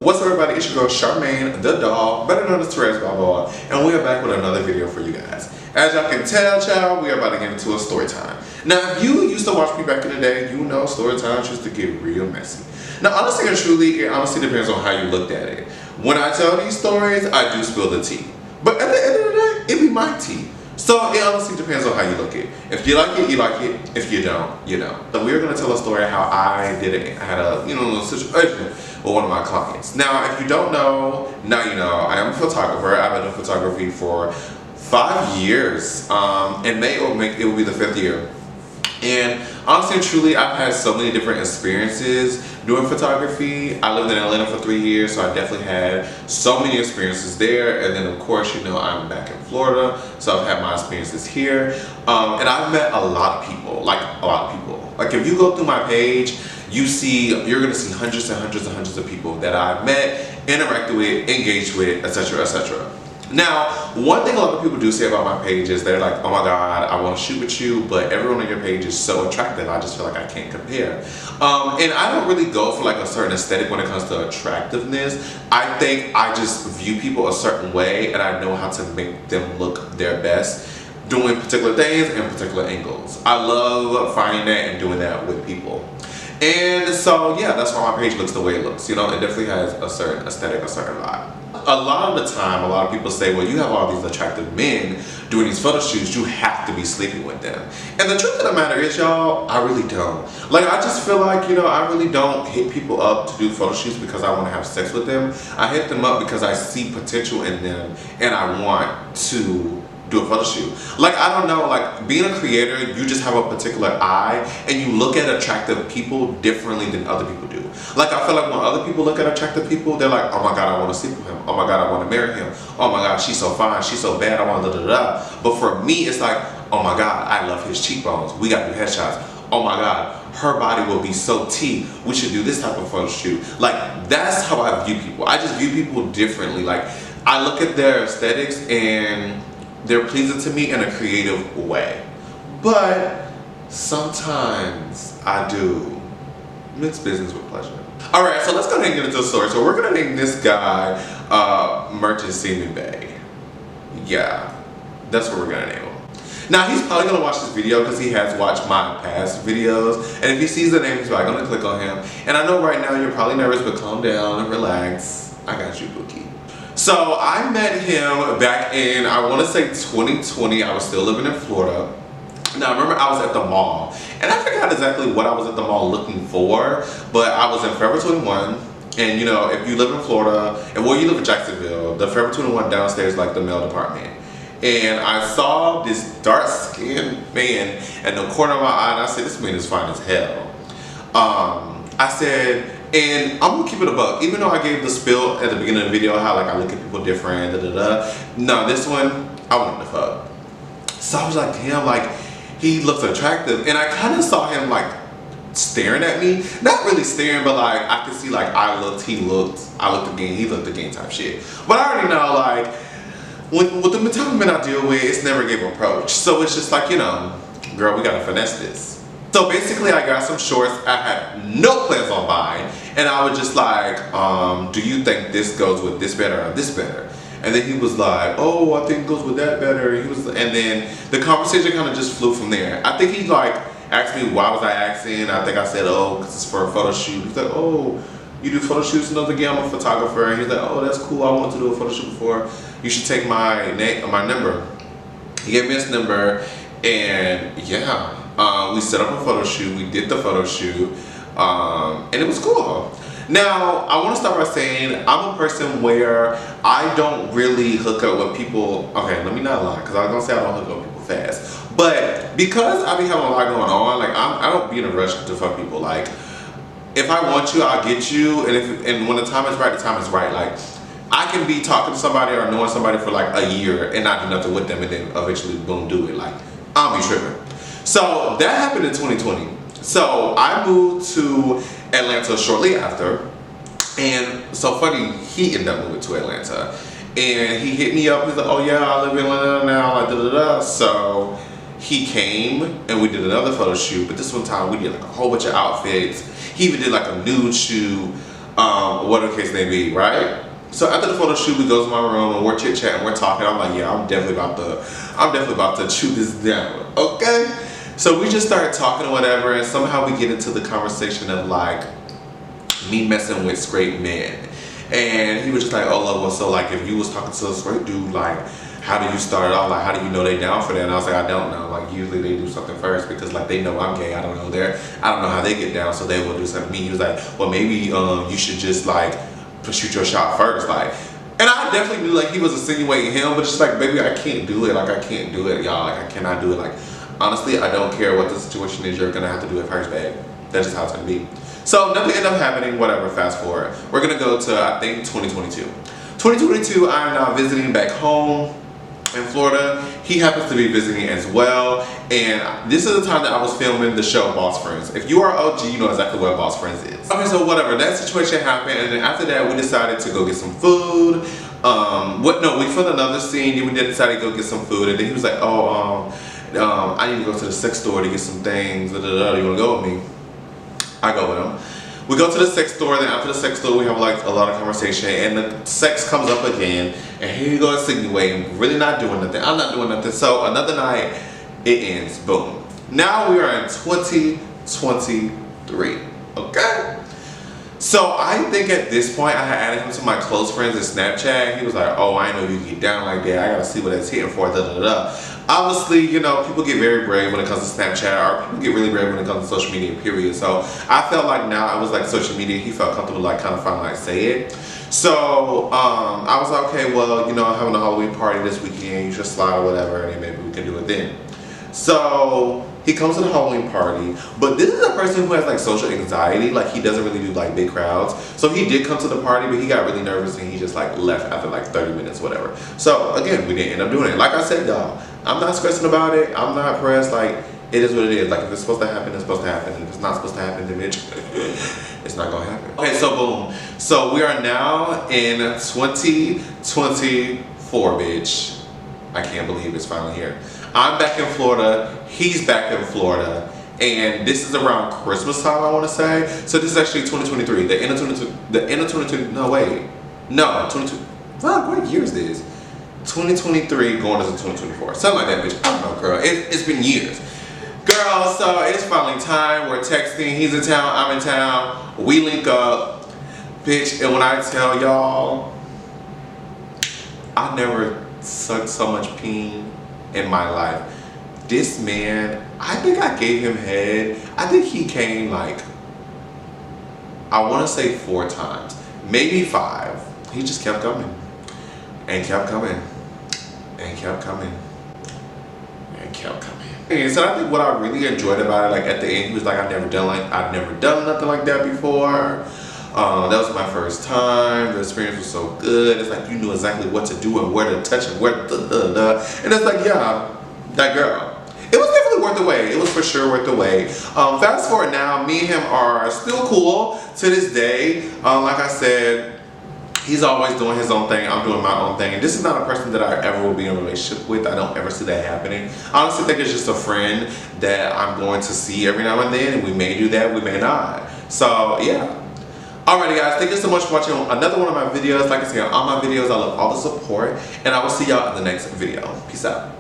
What's up, everybody? It's your girl Charmaine the doll, better known as Therese Balboa, and we are back with another video for you guys. As y'all can tell, child, we are about to get into a story time. Now, if you used to watch me back in the day, you know story times used to get real messy. Now, honestly and truly, it honestly depends on how you looked at it. When I tell these stories, I do spill the tea. But at the end of the day, it be my tea. So it honestly depends on how you look at it. If you like it, you like it. If you don't, you don't. So we're gonna tell a story how I did it. I had a little situation with one of my clients. Now, if you don't know, now you know. I am a photographer. I've been doing photography for 5 years, and May it will be the 5th year. And honestly and truly, I've had so many different experiences doing photography. I lived in Atlanta for 3 years, so I definitely had so many experiences there. And then of course, you know, I'm back in Florida, so I've had my experiences here. And I've met a lot of people, like a lot of people. Like if you go through my page, you're gonna see hundreds and hundreds and hundreds of people that I've met, interacted with, engaged with, etc., etc. Now, one thing a lot of people do say about my page is they're like, oh my God, I want to shoot with you, but everyone on your page is so attractive, I just feel like I can't compare. And I don't really go for like a certain aesthetic when it comes to attractiveness. I think I just view people a certain way and I know how to make them look their best doing particular things and particular angles. I love finding that and doing that with people. And so, yeah, that's why my page looks the way it looks. You know, it definitely has a certain aesthetic, a certain vibe. A lot of the time, a lot of people say, well, you have all these attractive men doing these photo shoots, you have to be sleeping with them. And the truth of the matter is, y'all, I really don't. Like, I just feel like, you know, I really don't hit people up to do photo shoots because I want to have sex with them. I hit them up because I see potential in them and I want to do a photo shoot. Like, I don't know, like being a creator, you just have a particular eye and you look at attractive people differently than other people do. Like, I feel like when other people look at attractive people, they're like, oh my God, I want to sleep with him. Oh my God, I want to marry him. Oh my God, she's so fine, she's so bad, I want to da. But for me, it's like, oh my God, I love his cheekbones. We got to do headshots. Oh my God, her body will be so T. We should do this type of photo shoot. Like, that's how I view people. I just view people differently. Like, I look at their aesthetics and they're pleasing to me in a creative way. But sometimes I do mix business with pleasure. Alright, so let's go ahead and get into the story. So we're gonna name this guy Merchant Seaman Bay. Yeah, that's what we're gonna name him. Now he's probably gonna watch this video because he has watched my past videos. And if he sees the name, he's probably gonna click on him. And I know right now you're probably nervous, but calm down and relax. I got you, Bookie. So I met him back in, I want to say 2020. I was still living in Florida. Now I remember I was at the mall, and I forgot exactly what I was at the mall looking for, but I was in Forever 21, and you know, if you live in Florida, and well, you live in Jacksonville, the Forever 21 downstairs is like the male department. And I saw this dark-skinned man in the corner of my eye, and I said, this man is fine as hell. I said, and I'm gonna keep it a buck, even though I gave the spill at the beginning of the video how like I look at people different, No, this one, I wanted to fuck. So I was like, damn, like he looks attractive. And I kind of saw him like staring at me. Not really staring, but like I could see like I looked, he looked, I looked again, he looked again type shit. But I already know like, with the type of men I deal with, it's never give approach. So it's just like, you know, girl, we gotta finesse this. So basically I got some shorts I had no plans on buying, and I was just like, do you think this goes with this better or this better? And then he was like, oh, I think it goes with that better. And then the conversation kind of just flew from there. I think he like asked me why was I asking. I think I said, oh, because it's for a photo shoot. He's like, oh, you do photo shoots? And I was like, yeah, I'm a photographer. And he's like, oh, that's cool. I wanted to do a photo shoot before. You should take my number. He gave me his number, and yeah. We set up a photo shoot, we did the photo shoot, and it was cool. Now, I want to start by saying I'm a person where I don't really hook up with people. Okay, let me not lie, because I was going to say I don't hook up with people fast. But because I be having a lot going on, like I don't be in a rush to fuck people. Like, if I want you, I'll get you, and when the time is right, the time is right. Like, I can be talking to somebody or knowing somebody for like a year and not do nothing with them, and then eventually, boom, do it. Like, I'll be tripping. So that happened in 2020. So I moved to Atlanta shortly after, and so funny, he ended up moving to Atlanta, and he hit me up. He's like, "Oh yeah, I live in Atlanta now." Like So he came and we did another photo shoot, but this one time we did like a whole bunch of outfits. He even did like a nude shoot. whatever the case may be, right? So after the photo shoot, we go to my room and we're chit chatting, we're talking. I'm like, yeah, I'm definitely about to chew this down, okay? So we just started talking or whatever, and somehow we get into the conversation of like me messing with straight men, and he was just like, oh, well, so like if you was talking to a straight dude, like how do you start off? Like how do you know they down for that? And I was like, I don't know. Like usually they do something first because like they know I'm gay. I don't know how they get down, so they will do something to me. He was like, well, maybe you should just like shoot your shot first, like. And I definitely knew like he was insinuating him, but just like, baby, I can't do it. Like I can't do it, y'all. Like I cannot do it. Like honestly, I don't care what the situation is. You're gonna have to do it first, babe. That's just how it's gonna be. So nothing ended up happening. Whatever. Fast forward. We're gonna go to I think 2022. 2022. I am now visiting back home in Florida. He happens to be visiting as well, and this is the time that I was filming the show Boss Friends. If you are OG, you know exactly what Boss Friends is. Okay, so whatever, that situation happened, and then after that we decided to go get some food. We filmed another scene, then we decided to go get some food, and then he was like, oh, I need to go to the sex store to get some things, you wanna go with me? I go with him. We go to the sex store, then after the sex store we have like a lot of conversation, and the sex comes up again, and here you go insinuating, really not doing nothing, I'm not doing nothing. So another night, it ends, boom. Now we are in 2023, okay? So I think at this point I had added him to my close friends in Snapchat. He was like, oh, I know you get down like that, I gotta see what that's hitting for, Obviously, you know, people get very brave when it comes to Snapchat, or people get really brave when it comes to social media, period. So I felt like now it was like social media, he felt comfortable like kind of finally like say it. So I was like, okay, well, you know, I'm having a Halloween party this weekend, you should slide or whatever, and maybe we can do it then. So he comes to the Halloween party, but this is a person who has like social anxiety, like he doesn't really do like big crowds. So he did come to the party, but he got really nervous and he just like left after like 30 minutes, whatever. So again, we didn't end up doing it. Like I said, y'all, I'm not stressing about it. I'm not pressed. Like, it is what it is. Like, if it's supposed to happen, it's supposed to happen. And if it's not supposed to happen, then bitch, it's not gonna happen. Okay, so boom. So we are now in 2024, bitch. I can't believe it's finally here. I'm back in Florida. He's back in Florida. And this is around Christmas time, I want to say. So this is actually 2023. The end of 2022. No, wait. No, 22. Fuck, what year is this? 2023 going into 2024. Something like that, bitch. I don't know, girl. It's been years. Girl, so it's finally time. We're texting. He's in town. I'm in town. We link up. Bitch, and when I tell y'all, I never sucked so much peen in my life. This man, I think I gave him head. I think he came like, I want to say 4 times. Maybe 5. He just kept coming. And kept coming. And kept coming. And kept coming. And so I think what I really enjoyed about it, like at the end, he was like, I've never done nothing like that before. That was my first time. The experience was so good. It's like you knew exactly what to do and where to touch and where and it's like, yeah, that girl. It was definitely worth the wait. It was for sure worth the wait. Fast forward now, me and him are still cool to this day. Like I said, he's always doing his own thing. I'm doing my own thing. And this is not a person that I ever will be in a relationship with. I don't ever see that happening. I honestly think it's just a friend that I'm going to see every now and then. And we may do that, we may not. So, yeah. Alrighty guys, thank you so much for watching another one of my videos. Like I said, on all my videos, I love all the support. And I will see y'all in the next video. Peace out.